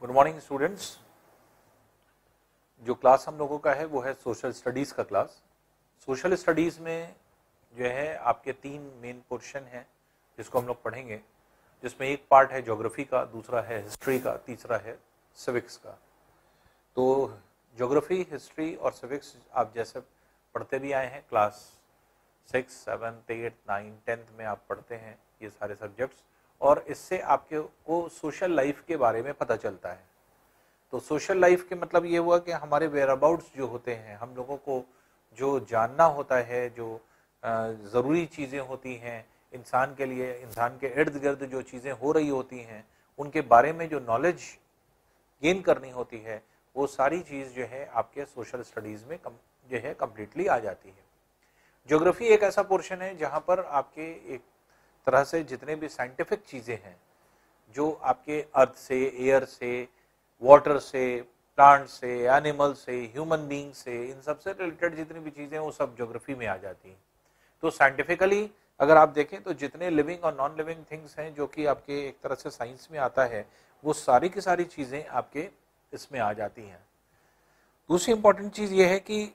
Good morning students. जो class हम लोगों का है वो है सोशल स्टडीज़ का क्लास। सोशल स्टडीज़ में जो है आपके तीन मेन पोर्शन हैं जिसको हम लोग पढ़ेंगे, जिसमें एक पार्ट है ज्योग्राफी का, दूसरा है हिस्ट्री का, तीसरा है सिविक्स का। तो ज्योग्राफी, हिस्ट्री और सिविक्स आप जैसे पढ़ते भी आए हैं, क्लास 6, 7, 8, 9, 10th में आप पढ़ते हैं ये सारे सब्जेक्ट्स, और इससे आपके को सोशल लाइफ के बारे में पता चलता है। तो सोशल लाइफ के मतलब ये हुआ कि हमारे वेयर अबाउट्स जो होते हैं, हम लोगों को जो जानना होता है, जो ज़रूरी चीज़ें होती हैं इंसान के लिए, इंसान के इर्द गिर्द जो चीज़ें हो रही होती हैं उनके बारे में जो नॉलेज गेन करनी होती है, वो सारी चीज़ जो है आपके सोशल स्टडीज़ में जो है कम्प्लीटली आ जाती है। ज्योग्राफी एक ऐसा पोर्शन है जहाँ पर आपके एक तरह से जितने भी साइंटिफिक चीज़ें हैं जो आपके अर्थ से, एयर से, वाटर से, प्लांट से, एनिमल से, ह्यूमन बीइंग से, इन सब से रिलेटेड जितनी भी चीज़ें वो सब ज्योग्राफी में आ जाती हैं। तो साइंटिफिकली अगर आप देखें तो जितने लिविंग और नॉन लिविंग थिंग्स हैं जो कि आपके एक तरह से साइंस में आता है, वो सारी की सारी चीज़ें आपके इसमें आ जाती हैं। दूसरी इंपॉर्टेंट चीज़ ये है कि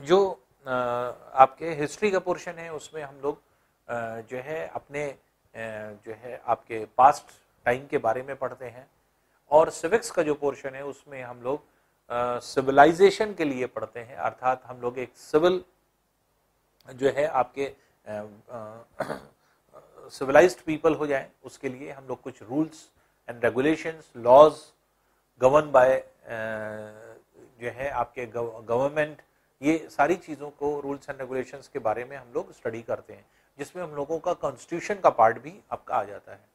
जो आपके हिस्ट्री का पोर्शन है उसमें हम लोग जो है अपने जो है आपके पास्ट टाइम के बारे में पढ़ते हैं, और सिविक्स का जो पोर्शन है उसमें हम लोग सिविलाइजेशन के लिए पढ़ते हैं, अर्थात हम लोग एक सिविल जो है आपके सिविलाइज्ड पीपल हो जाए उसके लिए हम लोग कुछ rules and regulations, laws govern by जो है आपके गवर्नमेंट, ये सारी चीज़ों को, रूल्स एंड रेगुलेशंस के बारे में हम लोग स्टडी करते हैं, जिसमें हम लोगों का कॉन्स्टिट्यूशन का पार्ट भी आपका आ जाता है।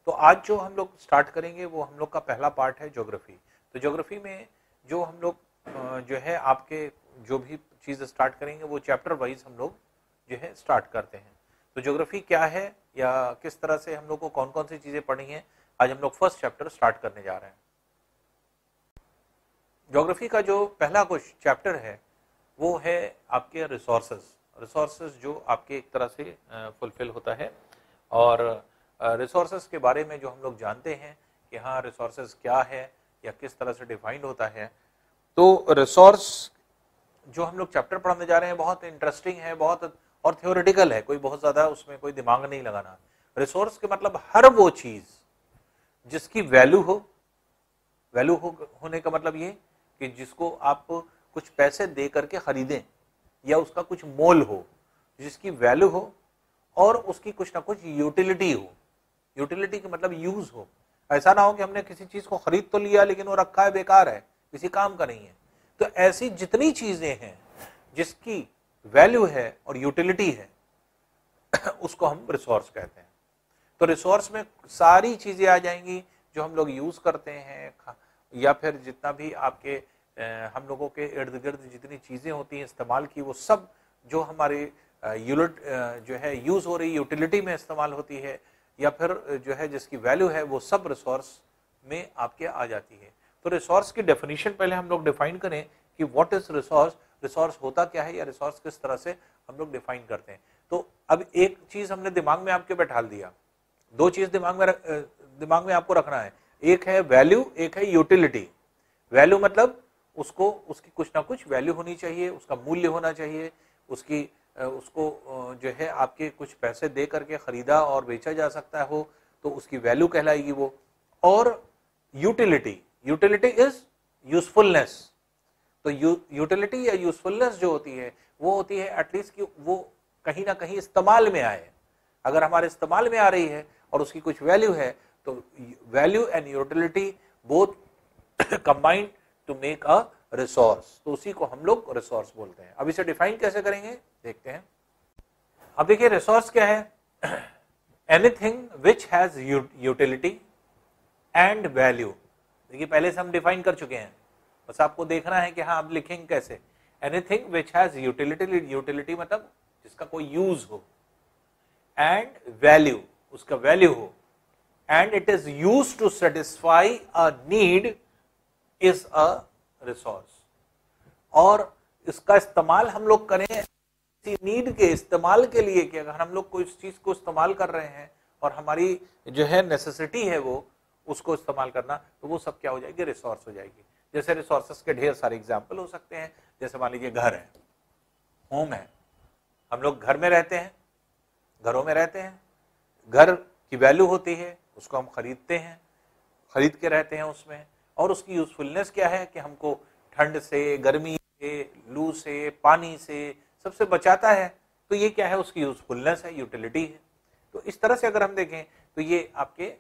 तो आज जो हम लोग स्टार्ट करेंगे वो हम लोग का पहला पार्ट है ज्योग्राफी। तो ज्योग्राफी में जो हम लोग जो है आपके जो भी चीज़ स्टार्ट करेंगे वो चैप्टर वाइज हम लोग जो है स्टार्ट करते हैं। तो ज्योग्राफी क्या है या किस तरह से हम लोग को कौन कौन सी चीज़ें पढ़नी है, आज हम लोग फर्स्ट चैप्टर स्टार्ट करने जा रहे हैं। ज्योग्राफी का जो पहला कुछ चैप्टर है वो है आपके रिसोर्सेज जो आपके एक तरह से फुलफिल होता है, और रिसोर्सेज के बारे में जो हम लोग जानते हैं कि हाँ रिसोर्सेज क्या है या किस तरह से डिफाइंड होता है। तो रिसोर्स जो हम लोग चैप्टर पढ़ने जा रहे हैं बहुत इंटरेस्टिंग है, बहुत और थ्योरेटिकल है, कोई बहुत ज़्यादा उसमें कोई दिमाग नहीं लगाना। रिसोर्स के मतलब हर वो चीज़ जिसकी वैल्यू होने का मतलब ये कि जिसको आप कुछ पैसे दे करके खरीदें या उसका कुछ मोल हो, जिसकी वैल्यू हो और उसकी कुछ ना कुछ यूटिलिटी हो। यूटिलिटी का मतलब यूज हो। ऐसा ना हो कि हमने किसी चीज को खरीद तो लिया लेकिन वो रखा है, बेकार है, किसी काम का नहीं है। तो ऐसी जितनी चीजें हैं जिसकी वैल्यू है और यूटिलिटी है उसको हम रिसोर्स कहते हैं। तो रिसोर्स में सारी चीजें आ जाएंगी जो हम लोग यूज करते हैं, या फिर जितना भी आपके हम लोगों के इर्द गिर्द जितनी चीजें होती हैं इस्तेमाल की, वो सब जो हमारे यूनिट जो है यूज हो रही यूटिलिटी में इस्तेमाल होती है या फिर जो है जिसकी वैल्यू है, वो सब रिसोर्स में आपके आ जाती है। तो रिसोर्स की डेफिनेशन पहले हम लोग डिफाइन करें कि व्हाट इज रिसोर्स, रिसोर्स होता क्या है या रिसोर्स किस तरह से हम लोग डिफाइन करते हैं। तो अब एक चीज हमने दिमाग में आपके बैठा दिया, दो चीज दिमाग में आपको रखना है, एक है वैल्यू, एक है यूटिलिटी। वैल्यू मतलब उसकी कुछ ना कुछ वैल्यू होनी चाहिए, उसका मूल्य होना चाहिए, उसको जो है आपके कुछ पैसे दे करके खरीदा और बेचा जा सकता हो तो उसकी वैल्यू कहलाएगी वो। और यूटिलिटी इज यूजफुलनेस। तो यूटिलिटी या यूजफुलनेस जो होती है वो होती है एटलीस्ट कि वो कहीं ना कहीं इस्तेमाल में आए। अगर हमारे इस्तेमाल में आ रही है और उसकी कुछ वैल्यू है तो value and utility both combined to make a resource, तो उसी को हम लोग रिसोर्स बोलते हैं। अब इसे डिफाइन कैसे करेंगे देखते हैं। अब देखिए रिसोर्स क्या है, anything which has utility and value. देखिए पहले से हम डिफाइन कर चुके हैं, बस आपको देखना है कि हाँ आप लिखेंगे कैसे। एनीथिंग विच हैज यूटिलिटी मतलब जिसका कोई यूज हो, एंड वैल्यू, उसका वैल्यू हो, and it is used to satisfy a need is a resource. और इसका इस्तेमाल हम लोग करें किसी नीड के इस्तेमाल के लिए, कि अगर हम लोग कोई चीज को इस्तेमाल कर रहे हैं और हमारी जो है नेसेसिटी है वो उसको इस्तेमाल करना, तो वो सब क्या हो जाएगी, रिसोर्स हो जाएगी। जैसे रिसोर्सेस के ढेर सारे एग्जाम्पल हो सकते हैं, जैसे मान लीजिए घर है, होम है, हम लोग घर में रहते हैं, घरों में रहते हैं, घर की वैल्यू होती है, उसको हम खरीदते हैं, खरीद के रहते हैं उसमें, और उसकी यूजफुलनेस क्या है कि हमको ठंड से, गर्मी से, लू से, पानी से सबसे बचाता है। तो ये क्या है, उसकी यूजफुलनेस है, यूटिलिटी है। तो इस तरह से अगर हम देखें तो ये आपके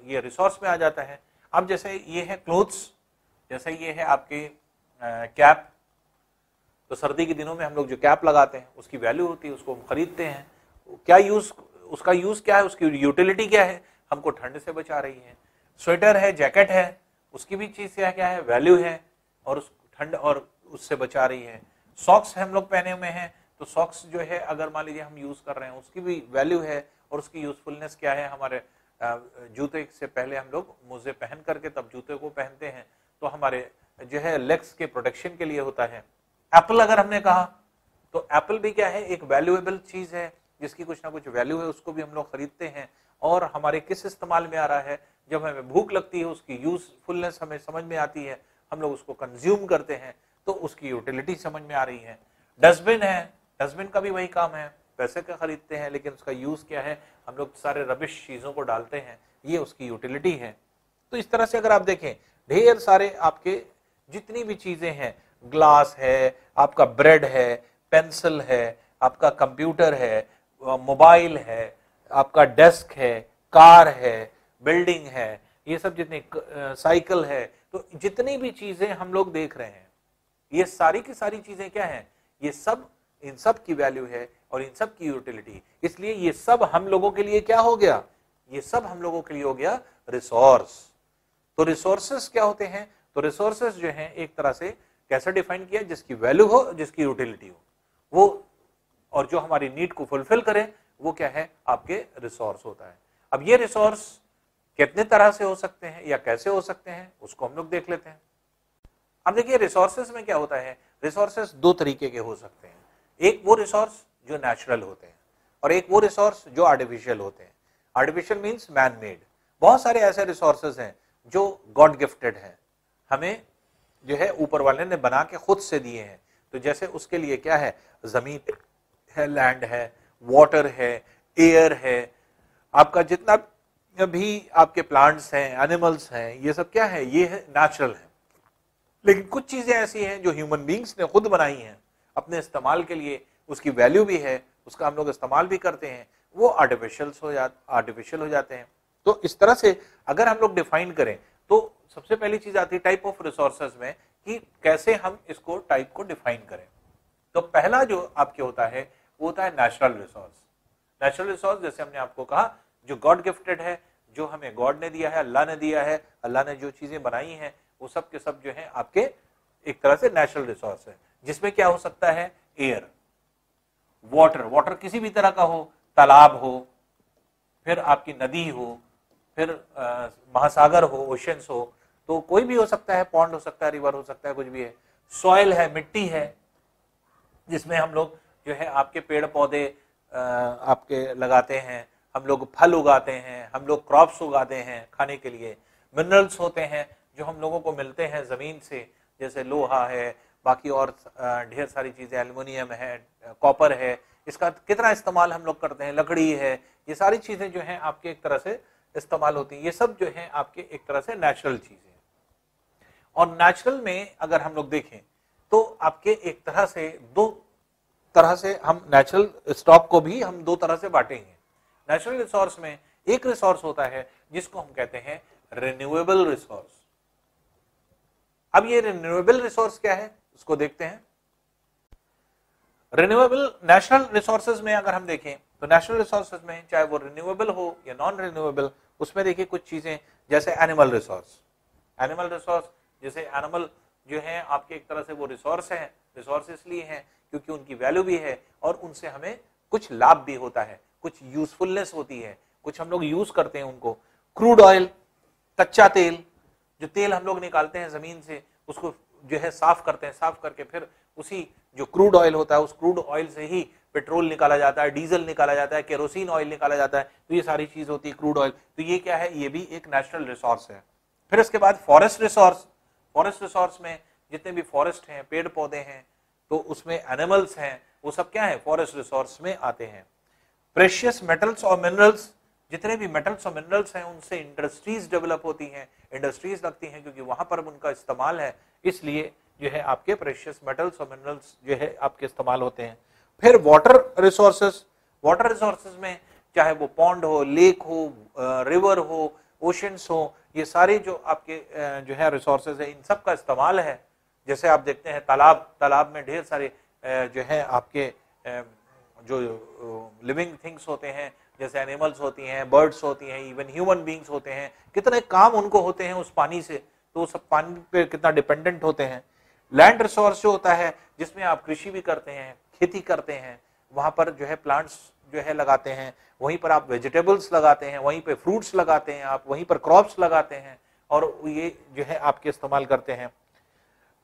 ये रिसोर्स में आ जाता है। अब जैसे ये है क्लोथ्स, जैसे ये है आपके कैप, तो सर्दी के दिनों में हम लोग जो कैप लगाते हैं उसकी वैल्यू होती है, उसको हम खरीदते हैं। क्या यूज, उसका यूज क्या है, उसकी यूटिलिटी क्या है, हमको ठंड से बचा रही है। स्वेटर है, जैकेट है, उसकी भी चीज क्या है, वैल्यू है, और उस ठंड और उससे बचा रही है। सॉक्स हम लोग पहने हुए हैं, तो सॉक्स जो है अगर मान लीजिए हम यूज कर रहे हैं, उसकी भी वैल्यू है, और उसकी यूजफुलनेस क्या है, हमारे जूते से पहले हम लोग मोजे पहन करके तब जूते को पहनते हैं, तो हमारे जो है लेग्स के प्रोटेक्शन के लिए होता है। एप्पल अगर हमने कहा, तो एप्पल भी क्या है, एक वैल्यूएबल चीज है, जिसकी कुछ ना कुछ वैल्यू है, उसको भी हम लोग खरीदते हैं, और हमारे किस इस्तेमाल में आ रहा है, जब हमें भूख लगती है, उसकी यूजफुलनेस हमें समझ में आती है, हम लोग उसको कंज्यूम करते हैं, तो उसकी यूटिलिटी समझ में आ रही है। डस्टबिन है, डस्टबिन का भी वही काम है, पैसे का खरीदते हैं, लेकिन उसका यूज क्या है, हम लोग सारे रबिश चीजों को डालते हैं, ये उसकी यूटिलिटी है। तो इस तरह से अगर आप देखें, ढेर सारे आपके जितनी भी चीजें हैं, ग्लास है, आपका ब्रेड है, पेंसिल है, आपका कंप्यूटर है, मोबाइल है, आपका डेस्क है, कार है, बिल्डिंग है, ये सब जितने, साइकिल है, तो जितनी भी चीजें हम लोग देख रहे हैं, ये सारी की सारी चीजें क्या हैं, ये सब, इन सब की वैल्यू है और इन सब की यूटिलिटी। इसलिए ये सब हम लोगों के लिए क्या हो गया, ये सब हम लोगों के लिए हो गया रिसोर्स। तो रिसोर्सेस क्या होते हैं, तो रिसोर्सेस जो हैं एक तरह से कैसे डिफाइन किया, जिसकी वैल्यू हो, जिसकी यूटिलिटी हो, वो, और जो हमारी नीड को फुलफिल करे, वो क्या है, आपके रिसोर्स होता है। अब ये रिसोर्स कितने तरह से हो सकते हैं या कैसे हो सकते हैं, उसको हम लोग देख लेते हैं। अब देखिए रिसोर्सेस में क्या होता है, रिसोर्सेस दो तरीके के हो सकते हैं। एक वो रिसोर्स जो नेचुरल होते हैं, और एक वो रिसोर्स जो आर्टिफिशियल होते हैं। Artificial means man made. बहुत सारे ऐसे रिसोर्सेस हैं जो गॉड गिफ्टेड हैं, हमें जो है ऊपर वाले ने बना के खुद से दिए हैं। तो जैसे उसके लिए क्या है, जमीन है, लैंड है, वाटर है, एयर है, आपका जितना भी आपके प्लांट्स हैं, एनिमल्स हैं, ये सब क्या है, ये है नेचुरल है। लेकिन कुछ चीजें ऐसी हैं जो ह्यूमन बींग्स ने खुद बनाई हैं अपने इस्तेमाल के लिए, उसकी वैल्यू भी है, उसका हम लोग इस्तेमाल भी करते हैं, वो आर्टिफिशियल हो जाते हैं। तो इस तरह से अगर हम लोग डिफाइन करें, तो सबसे पहली चीज आती है टाइप ऑफ रिसोर्सेज में, कि कैसे हम इसको टाइप को डिफाइन करें। तो पहला जो आपके होता है, वो होता है नेचुरल रिसोर्स। नेचुरल रिसोर्स जैसे हमने आपको कहा, जो गॉड गिफ्टेड है, जो हमें गॉड ने दिया है, अल्लाह ने दिया है, अल्लाह ने जो चीजें बनाई हैं, वो सब के सब जो है आपके एक तरह से नेचुरल रिसोर्स है। जिसमें क्या हो सकता है, एयर, वाटर, वाटर किसी भी तरह का हो, तालाब हो, फिर आपकी नदी हो, फिर महासागर हो, ओशंस हो, तो कोई भी हो सकता है, पॉन्ड हो सकता है, रिवर हो सकता है, कुछ भी है। सॉइल है, मिट्टी है, जिसमें हम लोग जो है आपके पेड़ पौधे आपके लगाते हैं, हम लोग फल उगाते हैं, हम लोग क्रॉप्स उगाते हैं खाने के लिए। मिनरल्स होते हैं जो हम लोगों को मिलते हैं जमीन से, जैसे लोहा है, बाकी और ढेर सारी चीजें, एल्युमिनियम है, कॉपर है, इसका कितना इस्तेमाल हम लोग करते हैं, लकड़ी है, ये सारी चीजें जो हैं आपके एक तरह से इस्तेमाल होती हैं। ये सब जो है आपके एक तरह से नेचुरल चीजें। और नेचुरल में अगर हम लोग देखें तो आपके एक तरह से दो तरह से हम नेचुरल स्टॉक को भी हम दो तरह से बांटेंगे। नेचुरल रिसोर्स में एक रिसोर्स होता है जिसको हम कहते हैं रिन्यूएबल रिसोर्स। अब ये रिन्यूएबल रिसोर्स क्या है उसको देखते हैं। रिन्यूएबल नेचुरल रिसोर्सेज में अगर हम देखें तो नेचुरल रिसोर्सेज में चाहे वो रिन्यूएबल हो या नॉन रिन्यूएबल, उसमें देखिए कुछ चीजें जैसे एनिमल रिसोर्स। एनिमल रिसोर्स जैसे एनिमल जो है आपके एक तरह से वो रिसोर्स है, रिसोर्स इसलिए है क्योंकि उनकी वैल्यू भी है और उनसे हमें कुछ लाभ भी होता है, कुछ यूजफुलनेस होती है, कुछ हम लोग यूज करते हैं उनको। क्रूड ऑयल, कच्चा तेल, जो तेल हम लोग निकालते हैं जमीन से, उसको जो है साफ करते हैं, साफ करके फिर उसी जो क्रूड ऑयल होता है उस क्रूड ऑयल से ही पेट्रोल निकाला जाता है, डीजल निकाला जाता है, केरोसिन ऑयल निकाला जाता है, तो ये सारी चीज होती है, क्रूड ऑयल। तो ये क्या है, ये भी एक नेचुरल रिसोर्स है। फिर इसके बाद फॉरेस्ट रिसोर्स। फॉरेस्ट रिसोर्स में जितने भी फॉरेस्ट हैं, पेड़ पौधे हैं, तो उसमें एनिमल्स हैं, वो सब क्या है, फॉरेस्ट रिसोर्स में आते हैं। प्रेशियस मेटल्स और मिनरल्स, जितने भी मेटल्स और मिनरल्स हैं उनसे इंडस्ट्रीज डेवलप होती हैं, इंडस्ट्रीज लगती हैं, क्योंकि वहां पर उनका इस्तेमाल है, इसलिए जो है आपके प्रेशियस मेटल्स और मिनरल्स जो है आपके इस्तेमाल होते हैं। फिर वाटर रिसोर्सेस। वाटर रिसोर्सेज में चाहे वो पॉन्ड हो, लेक हो, रिवर हो, ओशंस हो, ये सारे जो आपके जो है रिसोर्सेज है, इन सब का इस्तेमाल है। जैसे आप देखते हैं तालाब में ढेर सारे जो है आपके जो लिविंग थिंग्स होते हैं, जैसे एनिमल्स होती हैं, बर्ड्स होती हैं, इवन ह्यूमन बींग्स होते हैं, कितने काम उनको होते हैं उस पानी से, तो वो सब पानी पे कितना डिपेंडेंट होते हैं। लैंड रिसोर्स जो होता है, जिसमें आप कृषि भी करते हैं, खेती करते हैं, वहां पर जो है प्लांट्स जो है लगाते हैं, वहीं पर आप वेजिटेबल्स लगाते हैं, वहीं पे फ्रूट्स लगाते हैं, आप वहीं पर क्रॉप्स लगाते हैं, और ये जो है आपके इस्तेमाल करते हैं।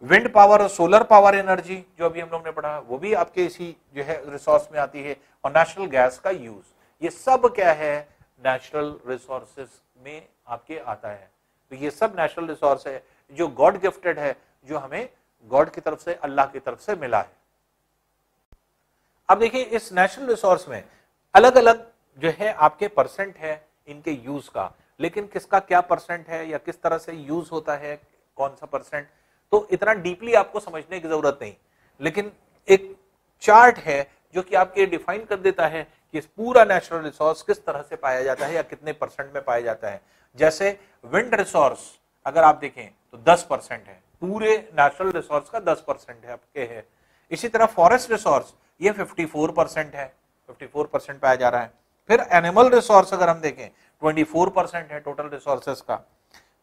विंड पावर और सोलर पावर एनर्जी जो अभी हम लोग ने पढ़ा, वो भी आपके इसी जो है रिसोर्स में आती है। और नेचुरल गैस का यूज, ये सब क्या है, नेचुरल रिसोर्सेज में आपके आता है। तो ये सब नेचुरल रिसोर्स है जो गॉड गिफ्टेड है, जो हमें गॉड की तरफ से, अल्लाह की तरफ से मिला है। अब देखिए इस नेचुरल रिसोर्स में अलग अलग जो है आपके परसेंट है इनके यूज का, लेकिन किसका क्या परसेंट है या किस तरह से यूज होता है, कौन सा परसेंट, तो इतना डीपली आपको समझने की जरूरत नहीं। लेकिन एक चार्ट है जो कि आपके डिफाइन कर देता है कि पूरा नेचुरल रिसोर्स किस तरह से पाया जाता है या कितने परसेंट में पाया जाता है। जैसे विंड रिसोर्स अगर आप देखें तो 10% है, पूरे नेचुरल रिसोर्स का 10% है आपके है। इसी तरह फॉरेस्ट रिसोर्स ये 54% है, 54% पाया जा रहा है। फिर एनिमल रिसोर्स अगर हम देखें 24% है टोटल रिसोर्सेस का।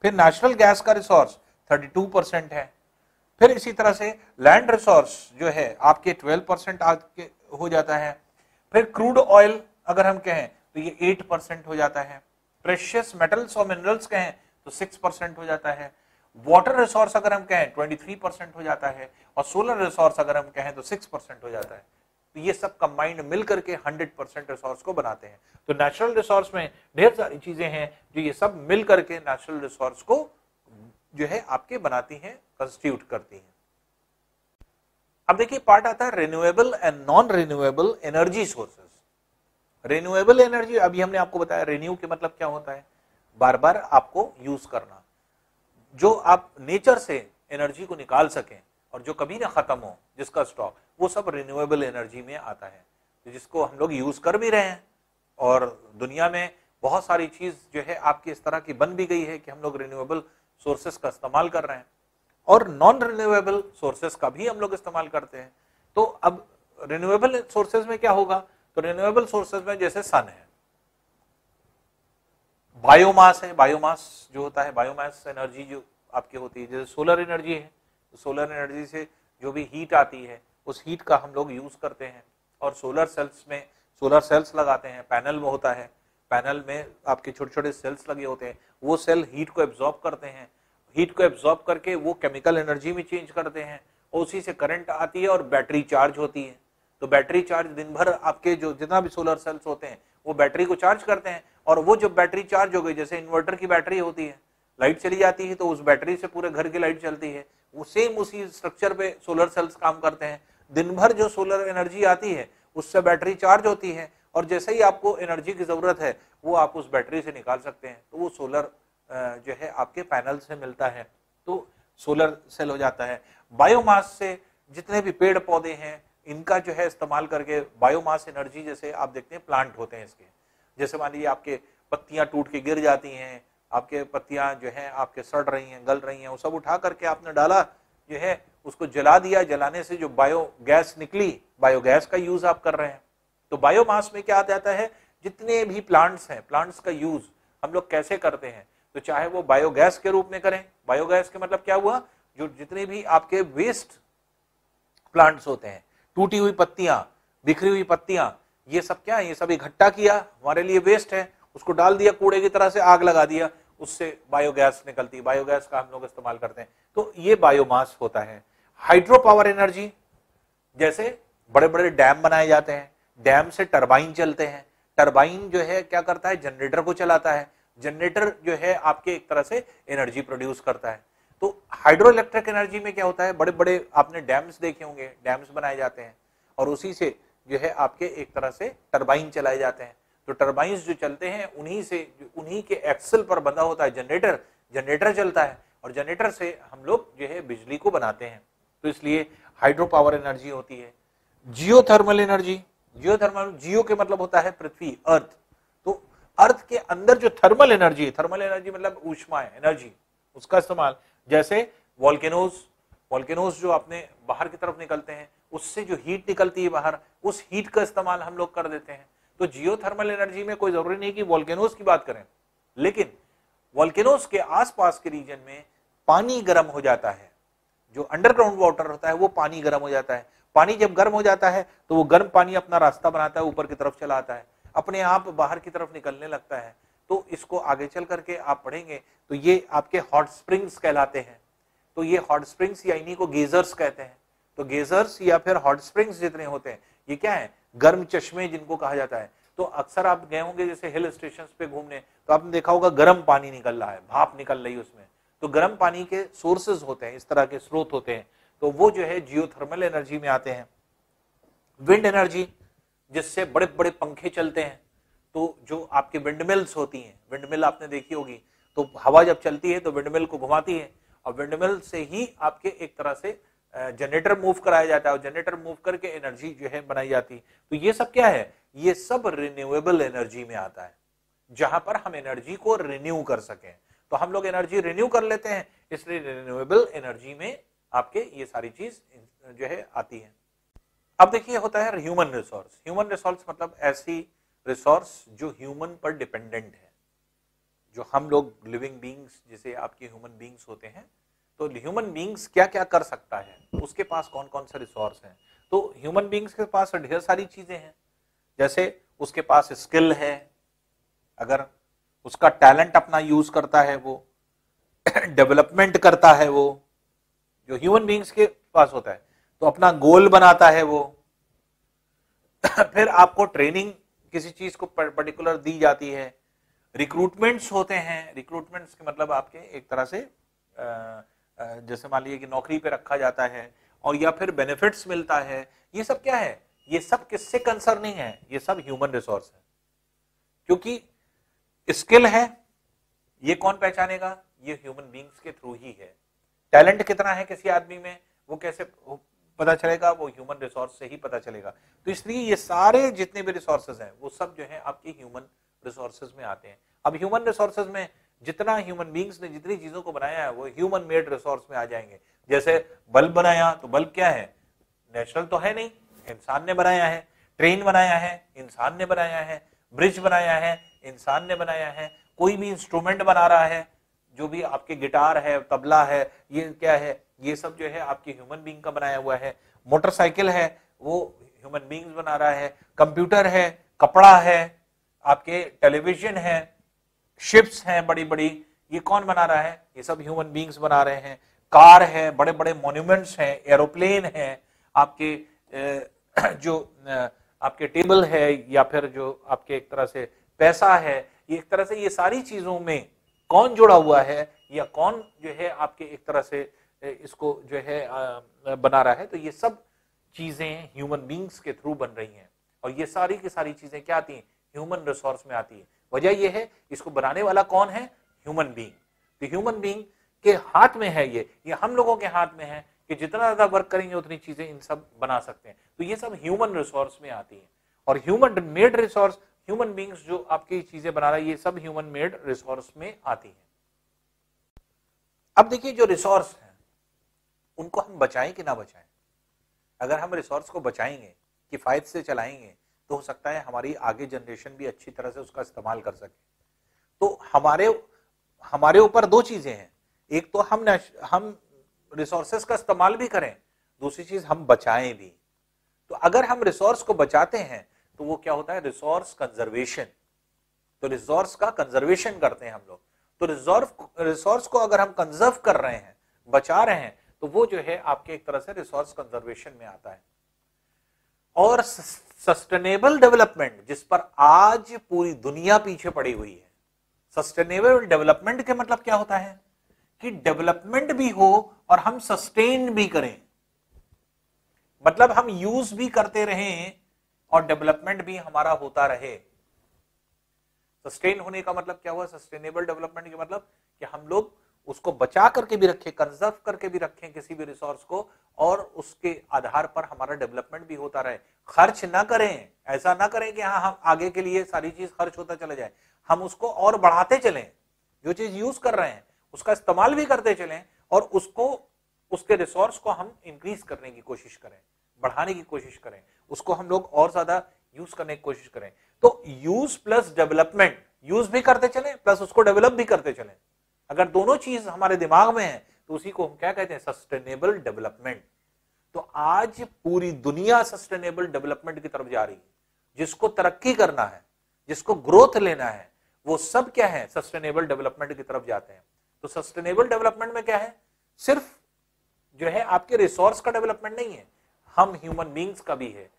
फिर नेचुरल गैस का रिसोर्स 32% है। फिर इसी तरह से लैंड रिसोर्स जो है आपके 12% आगे हो जाता है। फिर क्रूड ऑयल अगर हम कहें तो ये 8% हो जाता है। प्रेशियस मेटल्स और मिनरल्स कहें तो 6% हो जाता है। वाटर रिसोर्स अगर हम कहें 23% हो जाता है, और सोलर रिसोर्स अगर हम कहें तो 6% हो जाता है। तो ये सब कंबाइंड मिलकर के 100% रिसोर्स को बनाते हैं। तो नेचुरल रिसोर्स में ढेर सारी चीजें हैं जो ये सब मिल करके नेचुरल रिसोर्स को जो है आपके बनाती हैं, कंस्टिट्यूट करती हैं। अब देखिए पार्ट आता है renewable and non renewable energy sources. Renewable energy अभी हमने आपको बताया, रिन्यू के मतलब क्या होता है, बार बार आपको यूज करना, जो आप नेचर से एनर्जी को निकाल सकें और जो कभी ना खत्म हो, जिसका स्टॉक, वो सब रिन्यूएबल एनर्जी में आता है, तो जिसको हम लोग यूज कर भी रहे हैं। और दुनिया में बहुत सारी चीज जो है आपकी इस तरह की बन भी गई है कि हम लोग रिन्यूएबल सोर्सेस का इस्तेमाल कर रहे हैं, और नॉन रिन्यूएबल सोर्सेस का भी हम लोग इस्तेमाल करते हैं। तो अब रिन्यूएबल सोर्सेस में क्या होगा, तो रिन्यूएबल सोर्सेस में जैसे सन है, बायोमास है, बायोमास जो होता है, बायोमास एनर्जी जो आपकी होती है, जैसे सोलर एनर्जी है, तो सोलर एनर्जी से जो भी हीट आती है उस हीट का हम लोग यूज करते हैं, और सोलर सेल्स में सोलर सेल्स लगाते हैं, पैनल में होता है, पैनल में आपके छोटे छोटे सेल्स लगे होते हैं, वो सेल हीट को एब्जॉर्ब करते हैं, हीट को एब्जॉर्ब करके वो केमिकल एनर्जी में चेंज करते हैं, और उसी से करंट आती है और बैटरी चार्ज होती है। तो बैटरी चार्ज दिन भर आपके जो जितना भी सोलर सेल्स होते हैं वो बैटरी को चार्ज करते हैं, और वो जब बैटरी चार्ज हो गई, जैसे इन्वर्टर की बैटरी होती है, लाइट चली जाती है तो उस बैटरी से पूरे घर की लाइट चलती है, वो सेम उसी स्ट्रक्चर पे सोलर सेल्स काम करते हैं। दिन भर जो सोलर एनर्जी आती है उससे बैटरी चार्ज होती है, और जैसे ही आपको एनर्जी की जरूरत है वो आप उस बैटरी से निकाल सकते हैं, तो वो सोलर जो है आपके पैनल से मिलता है, तो सोलर सेल हो जाता है। बायोमास से जितने भी पेड़ पौधे हैं इनका जो है इस्तेमाल करके बायोमास एनर्जी, जैसे आप देखते हैं प्लांट होते हैं इसके, जैसे मान लीजिए आपके पत्तियां टूट के गिर जाती हैं, आपके पत्तियां जो है आपके सड़ रही हैं, गल रही हैं, वो सब उठा करके आपने डाला जो है, उसको जला दिया, जलाने से जो बायो गैस निकली, बायोगैस का यूज आप कर रहे हैं। तो बायोमास में क्या जाता है, जितने भी प्लांट्स हैं, प्लांट्स का यूज हम लोग कैसे करते हैं, तो चाहे वो बायोगैस के रूप में करें, बायोगैस के मतलब क्या हुआ, जो जितने भी आपके वेस्ट प्लांट्स होते हैं, टूटी हुई पत्तियां, बिखरी हुई पत्तियां, ये सब क्या है, ये सब इकट्ठा किया, हमारे लिए वेस्ट है, उसको डाल दिया कूड़े की तरह से, आग लगा दिया, उससे बायोगैस निकलती है, बायोगैस का हम लोग इस्तेमाल करते हैं, तो ये बायोमास होता है। हाइड्रो पावर एनर्जी, जैसे बड़े बड़े डैम बनाए जाते हैं, डैम से टरबाइन चलते हैं, टरबाइन जो है क्या करता है, जनरेटर को चलाता है, जनरेटर जो है आपके एक तरह से एनर्जी प्रोड्यूस करता है। तो हाइड्रो इलेक्ट्रिक एनर्जी में क्या होता है, बड़े बड़े आपने डैम्स देखे होंगे, डैम्स बनाए जाते हैं और उसी से जो है आपके एक तरह से टरबाइन चलाए जाते हैं। तो टरबाइंस जो चलते हैं उन्हीं के एक्सल पर बंधा होता है जनरेटर, जनरेटर चलता है और जनरेटर से हम लोग जो है बिजली को बनाते हैं। तो इसलिए हाइड्रो पावर एनर्जी होती है। जियोथर्मल एनर्जी, जियो के मतलब होता है पृथ्वी, अर्थ। तो अर्थ के अंदर जो थर्मल एनर्जी, थर्मल एनर्जी मतलब ऊष्मा एनर्जी, उसका इस्तेमाल, जैसे वॉल्केनोज जो अपने बाहर की तरफ निकलते हैं, उससे जो हीट निकलती है बाहर, उस हीट का इस्तेमाल हम लोग कर देते हैं। तो जियोथर्मल एनर्जी में कोई जरूरी नहीं कि वॉल्केनोज की बात करें, लेकिन वॉल्केनोज के आसपास के रीजन में पानी गर्म हो जाता है, जो अंडरग्राउंड वाटर होता है वो पानी गर्म हो जाता है। पानी जब गर्म हो जाता है तो वो गर्म पानी अपना रास्ता बनाता है, ऊपर की तरफ चला आता है, अपने आप बाहर की तरफ निकलने लगता है। तो इसको आगे चल करके आप पढ़ेंगे तो ये आपके हॉट स्प्रिंग्स कहलाते हैं। तो ये हॉट स्प्रिंग्स या इन्हीं को गेजर्स कहते हैं। तो गेजर्स या फिर हॉट स्प्रिंग्स जितने होते हैं ये क्या है, गर्म चश्मे जिनको कहा जाता है। तो अक्सर आप गए होंगे जैसे हिल स्टेशन पे घूमने, तो आपने देखा होगा गर्म पानी निकल रहा है, भाप निकल रही है उसमें। तो गर्म पानी के सोर्सेज होते हैं, इस तरह के स्रोत होते हैं, तो वो जो है जियोथर्मल एनर्जी में आते हैं। विंड एनर्जी, जिससे बड़े बड़े पंखे चलते हैं, तो जो आपके विंडमिल्स होती हैं, विंडमिल आपने देखी होगी, तो हवा जब चलती है तो विंडमिल को घुमाती है और विंडमिल से ही आपके एक तरह से जनरेटर मूव कराया जाता है और जनरेटर मूव करके एनर्जी जो है बनाई जाती है। तो ये सब क्या है, ये सब रिन्यूएबल एनर्जी में आता है, जहां पर हम एनर्जी को रिन्यू कर सकें। तो हम लोग एनर्जी रिन्यू कर लेते हैं, इसलिए रिन्यूएबल एनर्जी में आपके ये सारी चीज जो है आती है। अब देखिए होता है ह्यूमन रिसोर्स। ह्यूमन रिसोर्स मतलब ऐसी रिसोर्स जो ह्यूमन पर डिपेंडेंट है, जो हम लोग लिविंग बींग्स जैसे आपके ह्यूमन बींग्स होते हैं, तो ह्यूमन बींग्स क्या क्या कर सकता है, उसके पास कौन कौन से रिसोर्स हैं। तो ह्यूमन बींग्स के पास ढेर सारी चीजें हैं, जैसे उसके पास स्किल है, अगर उसका टैलेंट अपना यूज करता है, वो डेवलपमेंट करता है, वो जो ह्यूमन बींग्स के पास होता है, तो अपना गोल बनाता है वो फिर आपको ट्रेनिंग किसी चीज को पर्टिकुलर दी जाती है, रिक्रूटमेंट्स होते हैं। रिक्रूटमेंट्स के मतलब आपके एक तरह से जैसे मान लीजिए कि नौकरी पे रखा जाता है और या फिर बेनिफिट्स मिलता है। ये सब क्या है, ये सब किससे कंसर्निंग है, ये सब ह्यूमन रिसोर्स है। क्योंकि स्किल है, ये कौन पहचानेगा, ये ह्यूमन बींग्स के थ्रू ही है। टैलेंट कितना है किसी आदमी में, वो कैसे पता चलेगा, वो ह्यूमन रिसोर्स से ही पता चलेगा। तो इसलिए ये सारे जितने भी रिसोर्सेज हैं वो सब जो है आपके ह्यूमन रिसोर्सेज में आते हैं। अब ह्यूमन रिसोर्सेज में जितना ह्यूमन बींग्स ने जितनी चीजों को बनाया है वो ह्यूमन मेड रिसोर्स में आ जाएंगे। जैसे बल्ब बनाया, तो बल्ब क्या है, नेचुरल तो है नहीं, इंसान ने बनाया है। ट्रेन बनाया है, इंसान ने बनाया है। ब्रिज बनाया है, इंसान ने बनाया है। कोई भी इंस्ट्रूमेंट बना रहा है, जो भी आपके गिटार है, तबला है, ये क्या है, ये सब जो है आपके ह्यूमन बींग का बनाया हुआ है। मोटरसाइकिल है, वो ह्यूमन बींग्स बना रहा है। कंप्यूटर है, कपड़ा है, आपके टेलीविजन है, शिप्स हैं बड़ी बड़ी, ये कौन बना रहा है, ये सब ह्यूमन बींग्स बना रहे हैं। कार है, बड़े बड़े मॉन्यूमेंट्स हैं, एरोप्लेन है, आपके जो आपके टेबल है, या फिर जो आपके एक तरह से पैसा है, ये एक तरह से ये सारी चीजों में कौन जुड़ा हुआ है या कौन जो है आपके एक तरह से इसको जो है बना रहा है। तो ये सब चीजें ह्यूमन बींग्स के थ्रू बन रही हैं और ये सारी की सारी चीजें क्या आती हैं, ह्यूमन रिसोर्स में आती है। वजह यह है, इसको बनाने वाला कौन है, ह्यूमन बींग। तो ह्यूमन बींग के हाथ में है ये हम लोगों के हाथ में है कि जितना ज्यादा वर्क करेंगे उतनी चीजें इन सब बना सकते हैं। तो ये सब ह्यूमन रिसोर्स में आती है। और human made resource, human beings जो आपकी चीजें बना रहा है, ये सब ह्यूमन मेड रिसोर्स में आती है। अब देखिए जो रिसोर्स है उनको हम बचाएं कि ना बचाएं। अगर हम रिसोर्स को बचाएंगे, किफायत से चलाएंगे, तो हो सकता है हमारी आगे जनरेशन भी अच्छी तरह से उसका इस्तेमाल कर सके। तो हमारे ऊपर दो चीजें हैं, एक तो हम रिसोर्सेस का इस्तेमाल भी करें, दूसरी चीज हम बचाएं भी। तो अगर हम रिसोर्स को बचाते हैं तो वो क्या होता है, रिसोर्स कंजर्वेशन। तो रिसोर्स का कंजर्वेशन करते हैं हम लोग। तो रिसोर्स को अगर हम कंजर्व कर रहे हैं, बचा रहे हैं, तो वो जो है आपके एक तरह से रिसोर्स कंजर्वेशन में आता है। और सस्टेनेबल डेवलपमेंट जिस पर आज पूरी दुनिया पीछे पड़ी हुई है। सस्टेनेबल डेवलपमेंट के मतलब क्या होता है कि डेवलपमेंट भी हो और हम सस्टेन भी करें, मतलब हम यूज भी करते रहें और डेवलपमेंट भी हमारा होता रहे। सस्टेन होने का मतलब क्या हुआ? सस्टेनेबल डेवलपमेंट के मतलब कि हम लोग उसको बचा करके भी रखें, कंजर्व करके भी रखें किसी भी रिसोर्स को, और उसके आधार पर हमारा डेवलपमेंट भी होता रहे। खर्च ना करें, ऐसा ना करें कि हाँ हम आगे के लिए सारी चीज खर्च होता चला जाए, हम उसको और बढ़ाते चलें, जो चीज यूज कर रहे हैं उसका इस्तेमाल भी करते चलें और उसको, उसके रिसोर्स को हम इंक्रीज करने की कोशिश करें, बढ़ाने की कोशिश करें, उसको हम लोग और ज्यादा यूज करने की कोशिश करें। तो यूज प्लस डेवलपमेंट, यूज भी करते चलें प्लस उसको डेवलप भी करते चलें। अगर दोनों चीज हमारे दिमाग में है तो उसी को हम क्या कहते हैं? Sustainable development. तो आज पूरी दुनिया सस्टेनेबल डेवलपमेंट की तरफ जा रही है। जिसको तरक्की करना है, जिसको ग्रोथ लेना है, वो सब क्या है? सस्टेनेबल डेवलपमेंट की तरफ जाते हैं। तो सस्टेनेबल डेवलपमेंट में क्या है? सिर्फ जो है आपके रिसोर्स का डेवलपमेंट नहीं है, हम ह्यूमन बींग्स का भी है,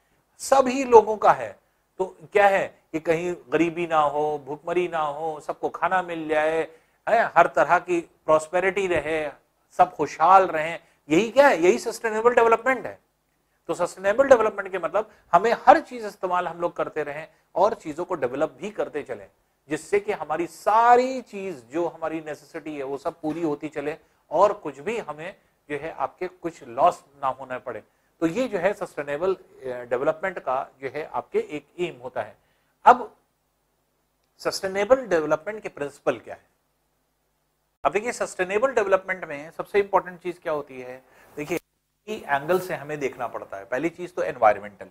सभी लोगों का है। तो क्या है कि कहीं गरीबी ना हो, भूखमरी ना हो, सबको खाना मिल जाए, है हर तरह की प्रॉस्पेरिटी रहे, सब खुशहाल रहें, यही क्या है? यही सस्टेनेबल डेवलपमेंट है। तो सस्टेनेबल डेवलपमेंट के मतलब हमें हर चीज इस्तेमाल हम लोग करते रहें और चीजों को डेवलप भी करते चलें, जिससे कि हमारी सारी चीज जो हमारी नेसेसिटी है वो सब पूरी होती चले और कुछ भी हमें जो है आपके कुछ लॉस ना होना पड़े। तो ये जो है सस्टेनेबल डेवलपमेंट का जो है आपके एक एम होता है। अब सस्टेनेबल डेवलपमेंट के प्रिंसिपल क्या है? अब देखिए सस्टेनेबल डेवलपमेंट में सबसे इंपॉर्टेंट चीज क्या होती है? देखिए एंगल से हमें देखना पड़ता है। पहली चीज तो एनवायरमेंटल,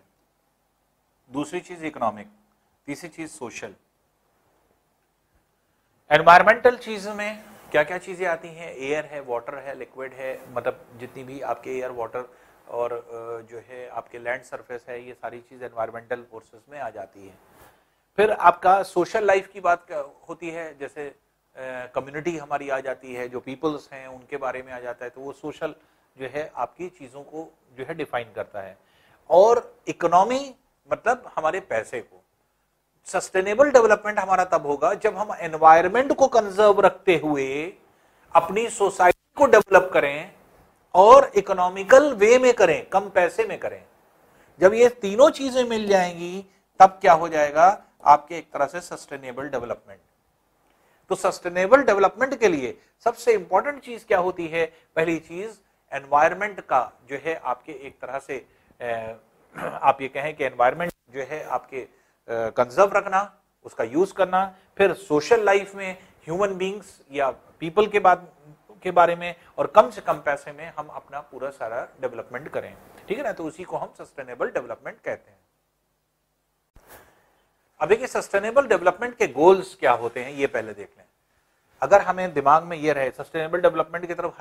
दूसरी चीज इकोनॉमिक, तीसरी चीज सोशल। एनवायरमेंटल चीज में क्या क्या चीजें आती हैं? एयर है, वाटर है, लिक्विड है, मतलब जितनी भी आपके एयर, वाटर और जो है आपके लैंड सरफेस है, ये सारी चीज एनवायरमेंटल फोर्सेस में आ जाती है। फिर आपका सोशल लाइफ की बात होती है, जैसे कम्युनिटी हमारी आ जाती है, जो पीपल्स हैं उनके बारे में आ जाता है, तो वो सोशल जो है आपकी चीजों को जो है डिफाइन करता है। और इकोनॉमी मतलब हमारे पैसे को। सस्टेनेबल डेवलपमेंट हमारा तब होगा जब हम एनवायरमेंट को कंजर्व रखते हुए अपनी सोसाइटी को डेवलप करें और इकोनॉमिकल वे में करें, कम पैसे में करें। जब ये तीनों चीजें मिल जाएंगी तब क्या हो जाएगा? आपके एक तरह से सस्टेनेबल डेवलपमेंट। तो सस्टेनेबल डेवलपमेंट के लिए सबसे इंपॉर्टेंट चीज क्या होती है? पहली चीज एनवायरमेंट का जो है आपके एक तरह से आप ये कहें कि एनवायरमेंट जो है आपके कंजर्व रखना, उसका यूज करना। फिर सोशल लाइफ में ह्यूमन बींग्स या पीपल के बारे में और कम से कम पैसे में हम अपना पूरा सारा डेवलपमेंट करें, ठीक है ना? तो उसी को हम सस्टेनेबल डेवलपमेंट कहते हैं। अब देखिए सस्टेनेबल डेवलपमेंट के गोल्स क्या होते हैं ये पहले देख लें। अगर हमें दिमाग में ये रहे सस्टेनेबल डेवलपमेंट की तरफ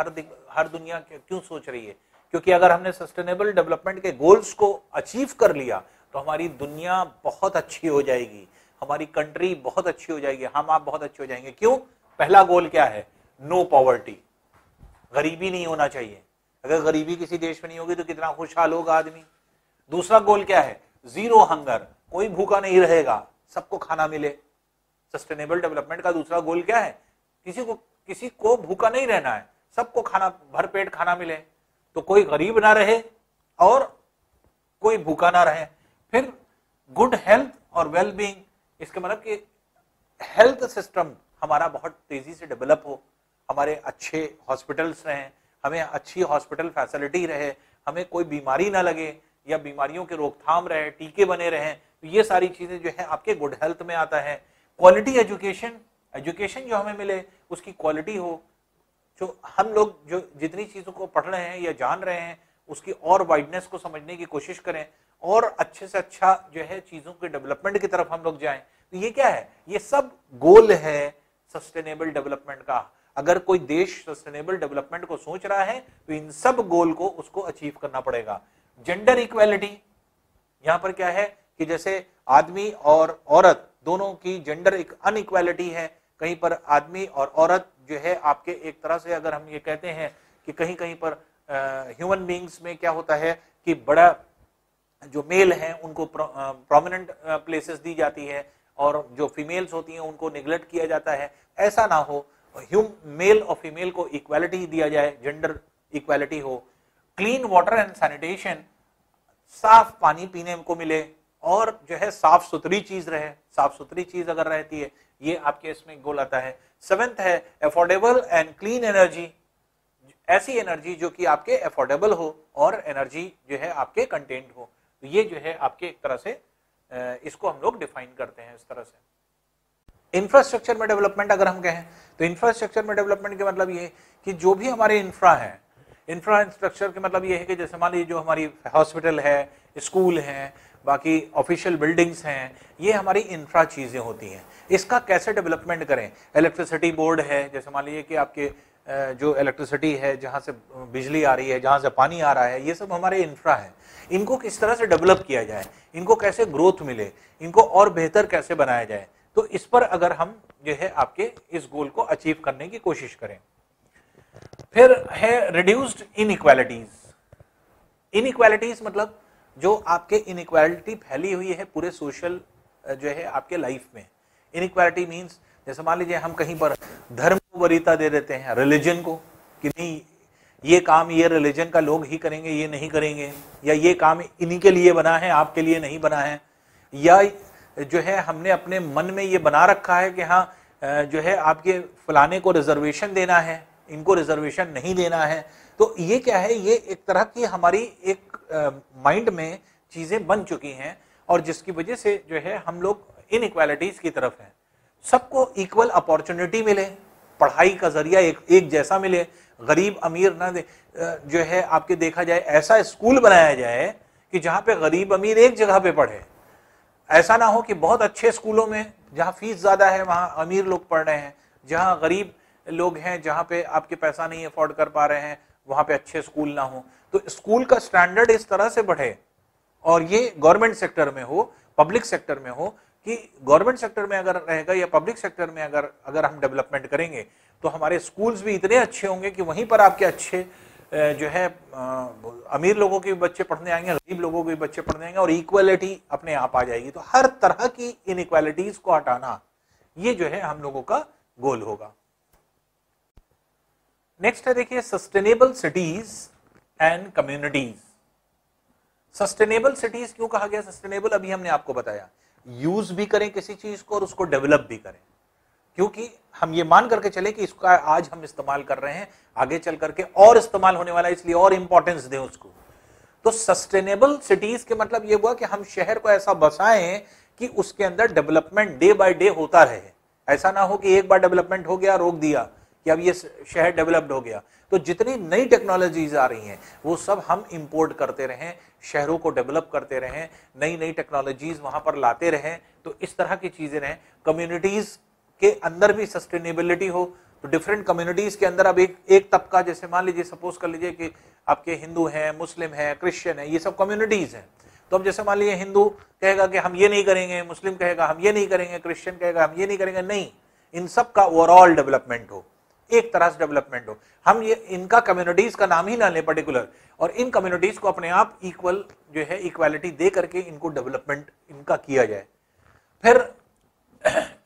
हर दुनिया क्यों सोच रही है, क्योंकि अगर हमने सस्टेनेबल डेवलपमेंट के गोल्स को अचीव कर लिया तो हमारी दुनिया बहुत अच्छी हो जाएगी, हमारी कंट्री बहुत अच्छी हो जाएगी, हम आप बहुत अच्छे हो जाएंगे। क्यों? पहला गोल क्या है? नो पॉवर्टी, गरीबी नहीं होना चाहिए। अगर गरीबी किसी देश में नहीं होगी तो कितना खुशहाल होगा आदमी। दूसरा गोल क्या है? जीरो हंगर, कोई भूखा नहीं रहेगा, सबको खाना मिले। सस्टेनेबल डेवलपमेंट का दूसरा गोल क्या है? किसी को भूखा नहीं रहना है, सबको खाना, भरपेट खाना मिले, तो कोई गरीब ना रहे और कोई भूखा ना रहे। फिर गुड हेल्थ और वेल बीइंग, इसके मतलब कि हेल्थ सिस्टम हमारा बहुत तेजी से डेवलप हो, हमारे अच्छे हॉस्पिटल्स रहें, हमें अच्छी हॉस्पिटल फैसिलिटी रहे, हमें कोई बीमारी ना लगे या बीमारियों के रोकथाम रहे, टीके बने रहें। तो ये सारी चीजें जो है आपके गुड हेल्थ में आता है। क्वालिटी एजुकेशन, एजुकेशन जो हमें मिले उसकी क्वालिटी हो, जो हम लोग जो जितनी चीजों को पढ़ रहे हैं या जान रहे हैं उसकी और वाइडनेस को समझने की कोशिश करें और अच्छे से अच्छा जो है चीजों के डेवलपमेंट की तरफ हम लोग जाएं। तो ये क्या है? ये सब गोल है सस्टेनेबल डेवलपमेंट का। अगर कोई देश सस्टेनेबल डेवलपमेंट को सोच रहा है तो इन सब गोल को उसको अचीव करना पड़ेगा। जेंडर इक्वालिटी, यहां पर क्या है कि जैसे आदमी और औरत दोनों की जेंडर एक अनइक्वालिटी है, कहीं पर आदमी और औरत जो है आपके एक तरह से अगर हम ये कहते हैं कि कहीं कहीं पर ह्यूमन बीइंग्स में क्या होता है कि बड़ा जो मेल हैं उनको प्रोमिनेंट प्लेसेस दी जाती है और जो फीमेल्स होती हैं उनको निगलेक्ट किया जाता है। ऐसा ना हो, मेल और फीमेल को इक्वालिटी दिया जाए, जेंडर इक्वालिटी हो। क्लीन वाटर एंड सैनिटेशन, साफ पानी पीने को मिले और जो है साफ सुथरी चीज रहे, साफ सुथरी चीज अगर रहती है, ये आपके इसमें गोल आता है। 7th है अफोर्डेबल एंड क्लीन एनर्जी, ऐसी एनर्जी जो कि आपके अफोर्डेबल हो और एनर्जी जो है आपके कंटेंट हो। तो ये जो है आपके एक तरह से इसको हम लोग डिफाइन करते हैं इस तरह से। इंफ्रास्ट्रक्चर में डेवलपमेंट अगर हम कहें तो इंफ्रास्ट्रक्चर में डेवलपमेंट के मतलब ये कि जो भी हमारे इंफ्रा है, इंफ्रास्ट्रक्चर के मतलब ये है कि जैसे मान लीजिए जो हमारी हॉस्पिटल है, स्कूल है, बाकी ऑफिशियल बिल्डिंग्स हैं, ये हमारी इंफ्रा चीजें होती हैं। इसका कैसे डेवलपमेंट करें? इलेक्ट्रिसिटी बोर्ड है, जैसे मान लीजिए कि आपके जो इलेक्ट्रिसिटी है, जहां से बिजली आ रही है, जहां से पानी आ रहा है, ये सब हमारे इंफ्रा है। इनको किस तरह से डेवलप किया जाए, इनको कैसे ग्रोथ मिले, इनको और बेहतर कैसे बनाया जाए, तो इस पर अगर हम जो है आपके इस गोल को अचीव करने की कोशिश करें। फिर है रिड्यूस्ड इनइक्वालिटीज। इनइक्वालिटीज मतलब जो आपके इनइक्वालिटी फैली हुई है पूरे सोशल जो है आपके लाइफ में। इनइक्वालिटी मींस जैसे मान लीजिए हम कहीं पर धर्म को वरीयता दे देते हैं, रिलीजन को, कि नहीं ये काम ये रिलीजन का लोग ही करेंगे, ये नहीं करेंगे, या ये काम इन्हीं के लिए बना है, आपके लिए नहीं बना है, या जो है हमने अपने मन में ये बना रखा है कि हाँ जो है आपके फलाने को रिजर्वेशन देना है, इनको रिजर्वेशन नहीं देना है। तो ये क्या है, ये एक तरह की हमारी एक माइंड में चीजें बन चुकी हैं और जिसकी वजह से जो है हम लोग इनइक्वालिटीज की तरफ हैं। सबको इक्वल अपॉर्चुनिटी मिले, पढ़ाई का जरिया एक जैसा मिले, गरीब अमीर ना दे, जो है आपके देखा जाए ऐसा स्कूल बनाया जाए कि जहां पे गरीब अमीर एक जगह पे पढ़े। ऐसा ना हो कि बहुत अच्छे स्कूलों में जहां फीस ज्यादा है वहां अमीर लोग पढ़ रहे हैं, जहां गरीब लोग हैं, जहां पे आपके पैसा नहीं अफोर्ड कर पा रहे हैं, वहां पे अच्छे स्कूल ना हो। तो स्कूल का स्टैंडर्ड इस तरह से बढ़े और ये गवर्नमेंट सेक्टर में हो, पब्लिक सेक्टर में हो, कि गवर्नमेंट सेक्टर में अगर रहेगा या पब्लिक सेक्टर में अगर हम डेवलपमेंट करेंगे तो हमारे स्कूल्स भी इतने अच्छे होंगे कि वहीं पर आपके अच्छे जो है अमीर लोगों के बच्चे पढ़ने आएंगे, गरीब लोगों के बच्चे पढ़ने आएंगे और इक्वलिटी अपने आप आ जाएगी। तो हर तरह की इनइक्वालिटीज को हटाना, ये जो है हम लोगों का गोल होगा। नेक्स्ट है देखिए sustainable cities and communities. Sustainable cities क्यों कहा गया सस्टेनेबल? अभी हमने आपको बताया, यूज भी करें किसी चीज को और उसको डेवलप भी करें, क्योंकि हम ये मान करके चले कि इसका आज हम इस्तेमाल कर रहे हैं, आगे चल करके और इस्तेमाल होने वाला है, इसलिए और इंपॉर्टेंस दें उसको। तो सस्टेनेबल सिटीज के मतलब ये हुआ कि हम शहर को ऐसा बसाएं कि उसके अंदर डेवलपमेंट डे बाय डे होता रहे। ऐसा ना हो कि एक बार डेवलपमेंट हो गया, रोक दिया कि अब ये शहर डेवलप्ड हो गया। तो जितनी नई टेक्नोलॉजीज आ रही हैं वो सब हम इंपोर्ट करते रहें, शहरों को डेवलप करते रहें, नई नई टेक्नोलॉजीज वहां पर लाते रहें। तो इस तरह की चीजें रहें। कम्युनिटीज के अंदर भी सस्टेनेबिलिटी हो, तो डिफरेंट कम्युनिटीज के अंदर अब एक तबका, जैसे मान लीजिए सपोज कर लीजिए कि आपके हिंदू हैं, मुस्लिम है, क्रिश्चियन है, ये सब कम्युनिटीज हैं। तो अब जैसे मान लीजिए हिंदू कहेगा कि हम ये नहीं करेंगे, मुस्लिम कहेगा हम ये नहीं करेंगे, क्रिश्चियन कहेगा हम ये नहीं करेंगे, नहीं, इन सब का ओवरऑल डेवलपमेंट हो, एक तरह से डेवलपमेंट हो। हम ये इनका कम्युनिटीज का नाम ही ना लें पर्टिकुलर, और इन कम्युनिटीज को अपने आप इक्वल जो है इक्वालिटी दे करके इनको डेवलपमेंट इनका किया जाए। फिर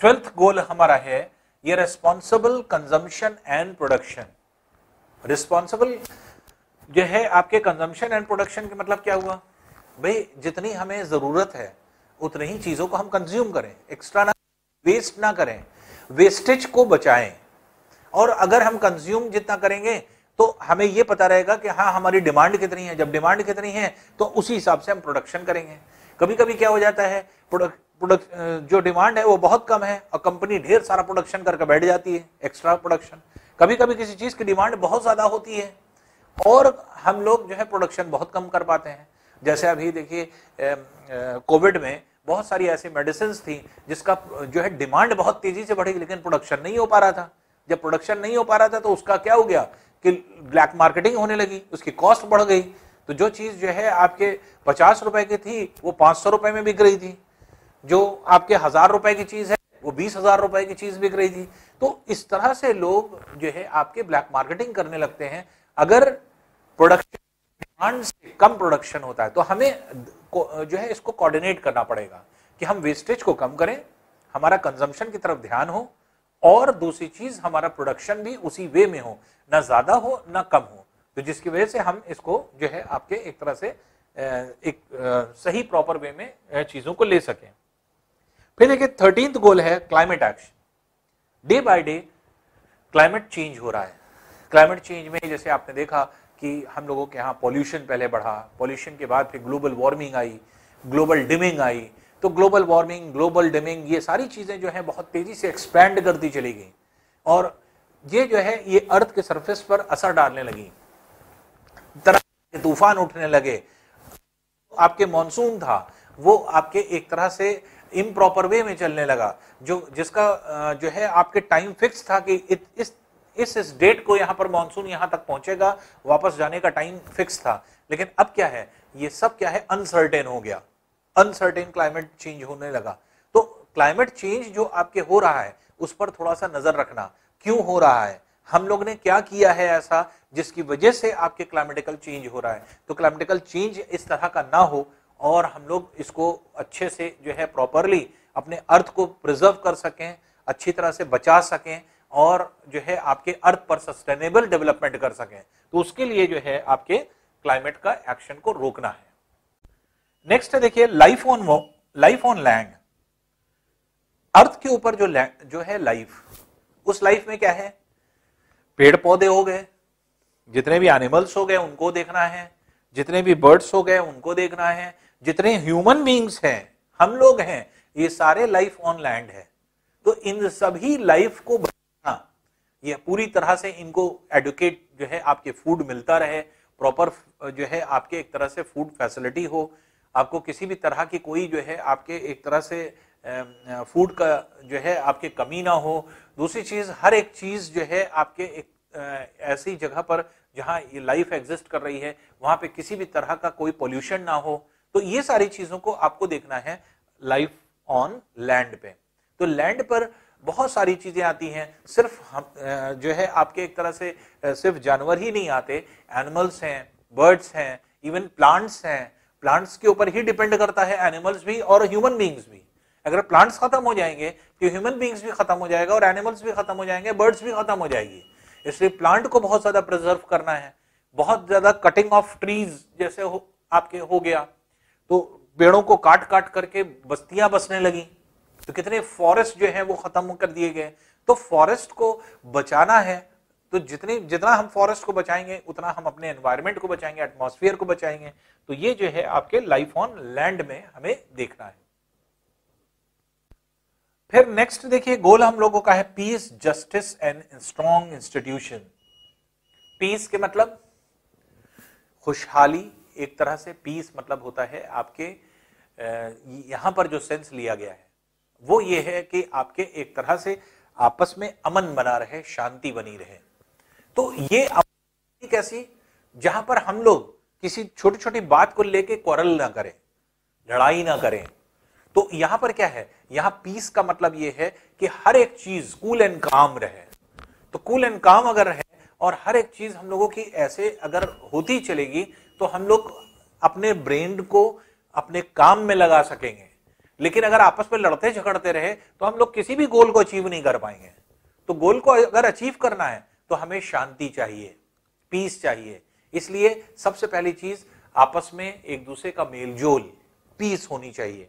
12th गोल हमारा है ये responsible consumption and production. Responsible जो है आपके कंजम्पशन एंड प्रोडक्शन के मतलब क्या हुआ? भाई जितनी हमें जरूरत है उतनी ही चीजों को हम कंज्यूम करें, एक्स्ट्रा ना, वेस्ट ना करें, वेस्टेज को बचाएं। और अगर हम कंज्यूम जितना करेंगे तो हमें यह पता रहेगा कि हाँ हमारी डिमांड कितनी है। जब डिमांड कितनी है तो उसी हिसाब से हम प्रोडक्शन करेंगे। कभी कभी क्या हो जाता है, जो डिमांड है वो बहुत कम है और कंपनी ढेर सारा प्रोडक्शन करके बैठ जाती है, एक्स्ट्रा प्रोडक्शन। कभी कभी किसी चीज की डिमांड बहुत ज्यादा होती है और हम लोग जो है प्रोडक्शन बहुत कम कर पाते हैं। जैसे अभी देखिए कोविड में बहुत सारी ऐसी मेडिसिन थी जिसका जो है डिमांड बहुत तेजी से बढ़ी लेकिन प्रोडक्शन नहीं हो पा रहा था। जब प्रोडक्शन नहीं हो पा रहा था तो उसका क्या हो गया कि ब्लैक मार्केटिंग होने लगी, उसकी कॉस्ट बढ़ गई। तो जो चीज जो है आपके 50 रुपए की थी वो 500 रुपए में बिक रही थी, जो आपके 1000 रुपए की चीज है वो 20,000 रुपए की चीज बिक रही थी। तो इस तरह से लोग जो है आपके ब्लैक मार्केटिंग करने लगते हैं। अगर प्रोडक्शन डिमांड से कम प्रोडक्शन होता है तो हमें जो है इसको कोऑर्डिनेट करना पड़ेगा कि हम वेस्टेज को कम करें, हमारा कंजम्पशन की तरफ ध्यान हो, और दूसरी चीज हमारा प्रोडक्शन भी उसी वे में हो, ना ज्यादा हो ना कम हो, तो जिसकी वजह से हम इसको जो है आपके एक तरह से एक सही प्रॉपर वे में चीजों को ले सकें। फिर देखिए 13th गोल है climate action. Day by day climate change हो रहा है। क्लाइमेट चेंज में जैसे आपने देखा कि हम लोगों के यहाँ पॉल्यूशन पहले बढ़ा, पॉल्यूशन के बाद फिर ग्लोबल वार्मिंग आई, ग्लोबल डिमिंग आई, तो ग्लोबल वार्मिंग, ग्लोबल डिमिंग, ये सारी चीजें जो है बहुत तेजी से एक्सपैंड करती चली गई, और ये जो है ये अर्थ के सरफेस पर असर डालने लगी, तरह के तूफान उठने लगे, आपके मॉनसून था वो आपके एक तरह से इम्प्रॉपर वे में चलने लगा, जो जिसका जो है आपके टाइम फिक्स था कि इस डेट को यहाँ पर मॉनसून यहाँ तक पहुंचेगा, वापस जाने का टाइम फिक्स था। लेकिन अब क्या है, ये सब क्या है, अनसर्टेन हो गया, अनसर्टेन क्लाइमेट चेंज होने लगा। तो क्लाइमेट चेंज जो आपके हो रहा है उस पर थोड़ा सा नजर रखना, क्यों हो रहा है, हम लोग ने क्या किया है ऐसा जिसकी वजह से आपके क्लाइमेटिकल चेंज हो रहा है। तो क्लाइमेटिकल चेंज इस तरह का ना हो और हम लोग इसको अच्छे से जो है प्रॉपरली अपने अर्थ को प्रिजर्व कर सकें, अच्छी तरह से बचा सकें, और जो है आपके अर्थ पर सस्टेनेबल डेवलपमेंट कर सकें, तो उसके लिए जो है आपके क्लाइमेट का एक्शन को रोकना है। नेक्स्ट है देखिए लाइफ ऑन लैंड। अर्थ के ऊपर जो है लाइफ, उस लाइफ में क्या है, पेड़ पौधे हो गए, जितने भी एनिमल्स हो गए उनको देखना है, जितने भी बर्ड्स हो गए उनको देखना है, जितने ह्यूमन बीइंग्स हैं, हम लोग हैं, ये सारे लाइफ ऑन लैंड है। तो इन सभी लाइफ को बचाना, ये पूरी तरह से इनको एडुकेट जो है आपके फूड मिलता रहे, प्रॉपर जो है आपके एक तरह से फूड फैसिलिटी हो, आपको किसी भी तरह की कोई जो है आपके एक तरह से फूड का जो है आपके कमी ना हो। दूसरी चीज, हर एक चीज जो है आपके एक ऐसी जगह पर जहां ये लाइफ एग्जिस्ट कर रही है वहां पे किसी भी तरह का कोई पोल्यूशन ना हो। तो ये सारी चीजों को आपको देखना है लाइफ ऑन लैंड पे। तो लैंड पर बहुत सारी चीजें आती हैं, सिर्फ हम जो है आपके एक तरह से सिर्फ जानवर ही नहीं आते, एनिमल्स हैं, बर्ड्स हैं, इवन प्लांट्स हैं। प्लांट्स के ऊपर ही डिपेंड करता है एनिमल्स भी और ह्यूमन बीइंग्स भी। अगर प्लांट्स खत्म हो जाएंगे तो ह्यूमन बीइंग्स भी खत्म हो जाएगा और एनिमल्स भी खत्म हो जाएंगे, बर्ड्स भी खत्म हो जाएगी। इसलिए प्लांट को बहुत ज्यादा प्रिजर्व करना है। बहुत ज्यादा कटिंग ऑफ ट्रीज जैसे आपके हो गया, तो पेड़ों को काट काट करके बस्तियां बसने लगी, तो कितने फॉरेस्ट जो है वो खत्म कर दिए गए। तो फॉरेस्ट को बचाना है, तो जितना हम फॉरेस्ट को बचाएंगे उतना हम अपने एनवायरनमेंट को बचाएंगे, एटमॉस्फेयर को बचाएंगे। तो ये जो है आपके लाइफ ऑन लैंड में हमें देखना है। फिर नेक्स्ट देखिए गोल हम लोगों का है peace, justice and strong institution. Peace के मतलब खुशहाली, एक तरह से पीस मतलब होता है आपके यहां पर जो सेंस लिया गया है वो ये है कि आपके एक तरह से आपस में अमन बना रहे, शांति बनी रहे। तो ये अमन कैसी, जहां पर हम लोग किसी छोटी छोटी बात को लेके क्वारल ना करें, लड़ाई ना करें। तो यहां पर क्या है, यहां पीस का मतलब यह है कि हर एक चीज कूल एंड काम रहे। तो कूल एंड काम अगर रहे और हर एक चीज हम लोगों की ऐसे अगर होती चलेगी तो हम लोग अपने ब्रेन को अपने काम में लगा सकेंगे। लेकिन अगर आपस में लड़ते झगड़ते रहे तो हम लोग किसी भी गोल को अचीव नहीं कर पाएंगे। तो गोल को अगर अचीव करना है तो हमें शांति चाहिए, पीस चाहिए। इसलिए सबसे पहली चीज आपस में एक दूसरे का मेलजोल, पीस होनी चाहिए।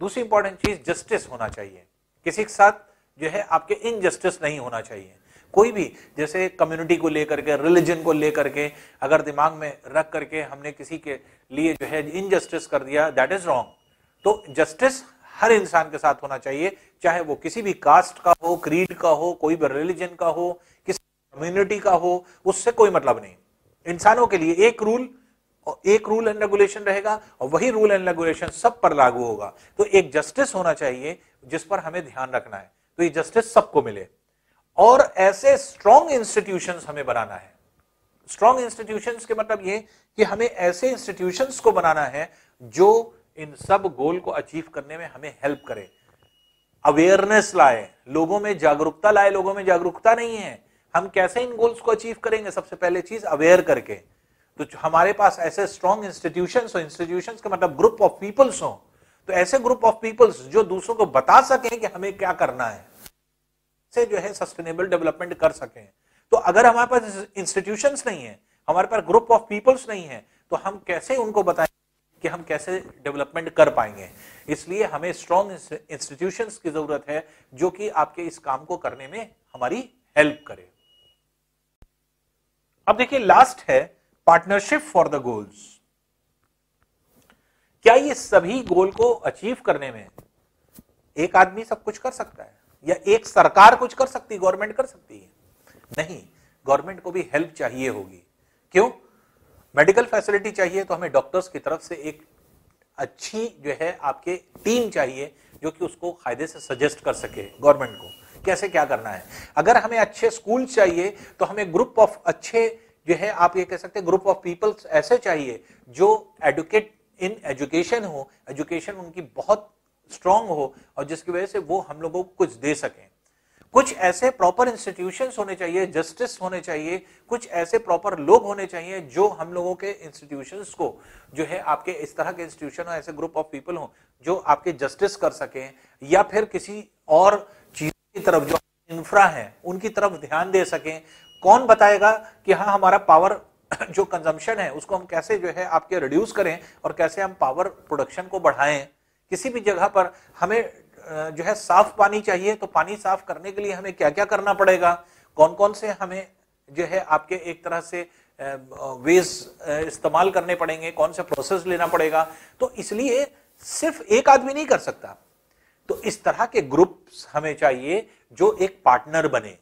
दूसरी इंपॉर्टेंट चीज जस्टिस होना चाहिए, किसी के साथ जो है आपके इनजस्टिस नहीं होना चाहिए। कोई भी जैसे कम्युनिटी को लेकर के, रिलीजन को लेकर के अगर दिमाग में रख करके हमने किसी के लिए जो है इनजस्टिस कर दिया, दैट इज रॉन्ग। तो जस्टिस हर इंसान के साथ होना चाहिए, चाहे वो किसी भी कास्ट का हो, क्रीड का हो, कोई भी रिलीजन का हो, किसी कम्युनिटी का हो, उससे कोई मतलब नहीं। इंसानों के लिए एक रूल एंड रेगुलेशन रहेगा और वही रूल एंड रेगुलेशन सब पर लागू होगा। तो एक जस्टिस होना चाहिए जिस पर हमें ध्यान रखना है, तो ये जस्टिस सबको मिले। और ऐसे स्ट्रॉन्ग इंस्टीट्यूशंस हमें बनाना है। स्ट्रॉन्ग इंस्टीट्यूशंस के मतलब ये कि हमें ऐसे इंस्टीट्यूशंस को बनाना है जो इन सब गोल को अचीव करने में हमें हेल्प करे, अवेयरनेस लाए, लोगों में जागरूकता लाए। लोगों में जागरूकता नहीं है, हम कैसे इन गोल्स को अचीव करेंगे? सबसे पहले चीज अवेयर करके। तो हमारे पास ऐसे स्ट्रॉन्ग इंस्टीट्यूशंस हो, इंस्टीट्यूशंस का मतलब ग्रुप ऑफ पीपल्स हो, तो ऐसे ग्रुप ऑफ पीपल्स जो दूसरों को बता सकें कि हमें क्या करना है, से जो है सस्टेनेबल डेवलपमेंट कर सकें। तो अगर हमारे पास इंस्टीट्यूशंस नहीं है, हमारे पास ग्रुप ऑफ पीपल्स नहीं है, तो हम कैसे उनको बताएं कि हम कैसे डेवलपमेंट कर पाएंगे। इसलिए हमें स्ट्रॉन्ग इंस्टीट्यूशंस की जरूरत है जो कि आपके इस काम को करने में हमारी हेल्प करे। अब देखिए लास्ट है पार्टनरशिप फॉर द गोल्स। क्या ये सभी गोल को अचीव करने में एक आदमी सब कुछ कर सकता है या एक सरकार कुछ कर सकती है, गवर्नमेंट कर सकती है? नहीं, गवर्नमेंट को भी हेल्प चाहिए होगी। क्यों? मेडिकल फैसिलिटी चाहिए तो हमें डॉक्टर्स की तरफ से एक अच्छी जो है आपके टीम चाहिए जो कि उसको कायदे से सजेस्ट कर सके गवर्नमेंट को कैसे क्या करना है। अगर हमें अच्छे स्कूल चाहिए तो हमें ग्रुप ऑफ अच्छे जो है आप ये कह सकते हैं ग्रुप ऑफ पीपल्स ऐसे चाहिए जो एडुकेट इन एजुकेशन हो, एजुकेशन उनकी बहुत स्ट्रांग हो और जिसकी वजह से वो हम लोगों को कुछ दे सकें। कुछ ऐसे प्रॉपर इंस्टीट्यूशंस होने चाहिए, जस्टिस होने चाहिए, कुछ ऐसे प्रॉपर लोग होने चाहिए जो हम लोगों के इंस्टीट्यूशंस को जो है आपके इस तरह के इंस्टीट्यूशन हो, ऐसे ग्रुप ऑफ पीपल हो जो आपके जस्टिस कर सकें या फिर किसी और चीज की तरफ जो इंफ्रा है उनकी तरफ ध्यान दे सकें। कौन बताएगा कि हाँ हमारा पावर जो कंजम्पशन है उसको हम कैसे जो है आपके रिड्यूस करें और कैसे हम पावर प्रोडक्शन को बढ़ाएं। किसी भी जगह पर हमें जो है साफ पानी चाहिए तो पानी साफ करने के लिए हमें क्या क्या करना पड़ेगा, कौन कौन से हमें जो है आपके एक तरह से वेज इस्तेमाल करने पड़ेंगे, कौन से प्रोसेस लेना पड़ेगा। तो इसलिए सिर्फ एक आदमी नहीं कर सकता, तो इस तरह के ग्रुप्स हमें चाहिए जो एक पार्टनर बने।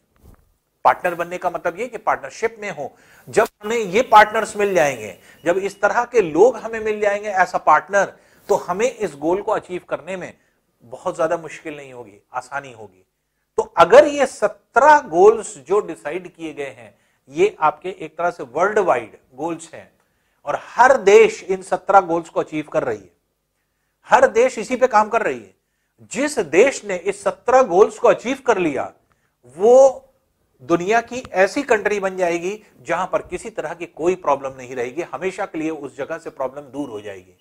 पार्टनर बनने का मतलब ये कि पार्टनरशिप में हो। जब हमें ये पार्टनर्स मिल जाएंगे, जब इस तरह के लोग हमें मिल जाएंगे ऐसा पार्टनर, तो हमें इस गोल को अचीव करने में बहुत ज्यादा मुश्किल नहीं होगी, आसानी होगी। तो अगर ये 17 गोल्स जो डिसाइड किए गए हैं ये आपके एक तरह से वर्ल्ड वाइड गोल्स हैं और हर देश इन 17 गोल्स को अचीव कर रही है, हर देश इसी पे काम कर रही है। जिस देश ने इस 17 गोल्स को अचीव कर लिया वो दुनिया की ऐसी कंट्री बन जाएगी जहां पर किसी तरह की कोई प्रॉब्लम नहीं रहेगी, हमेशा के लिए उस जगह से प्रॉब्लम दूर हो जाएगी।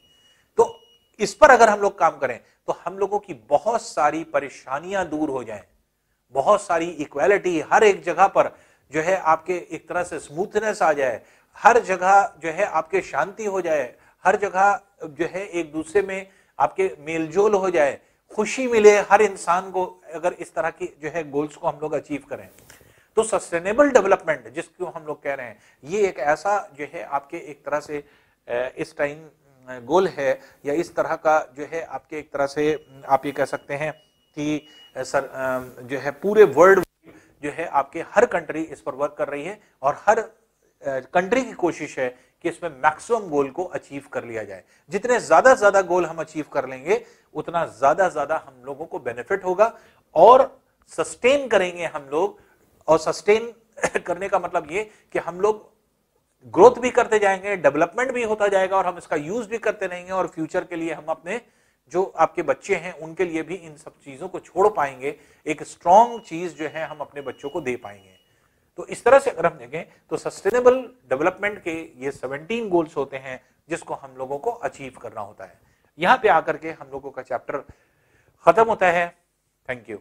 तो इस पर अगर हम लोग काम करें तो हम लोगों की बहुत सारी परेशानियां दूर हो जाएं, बहुत सारी इक्वालिटी हर एक जगह पर जो है आपके एक तरह से स्मूथनेस आ जाए, हर जगह जो है आपके शांति हो जाए, हर जगह जो है एक दूसरे में आपके मेलजोल हो जाए, खुशी मिले हर इंसान को। अगर इस तरह की जो है गोल्स को हम लोग अचीव करें तो सस्टेनेबल डेवलपमेंट जिसको हम लोग कह रहे हैं ये एक ऐसा जो है आपके एक तरह से इस टाइम गोल है या इस तरह का जो है आपके एक तरह से आप ये कह सकते हैं कि जो है पूरे वर्ल्ड जो है आपके हर कंट्री इस पर वर्क कर रही है और हर कंट्री की कोशिश है कि इसमें मैक्सिमम गोल को अचीव कर लिया जाए। जितने ज्यादा गोल हम अचीव कर लेंगे उतना ज्यादा हम लोगों को बेनिफिट होगा और सस्टेन करेंगे हम लोग। और सस्टेन करने का मतलब ये कि हम लोग ग्रोथ भी करते जाएंगे, डेवलपमेंट भी होता जाएगा और हम इसका यूज भी करते रहेंगे और फ्यूचर के लिए हम अपने जो आपके बच्चे हैं उनके लिए भी इन सब चीजों को छोड़ पाएंगे, एक स्ट्रॉन्ग चीज जो है हम अपने बच्चों को दे पाएंगे। तो इस तरह से अगर हम देखें तो सस्टेनेबल डेवलपमेंट के ये 17 गोल्स होते हैं जिसको हम लोगों को अचीव करना होता है। यहां पे आकर के हम लोगों का चैप्टर खत्म होता है। Thank you.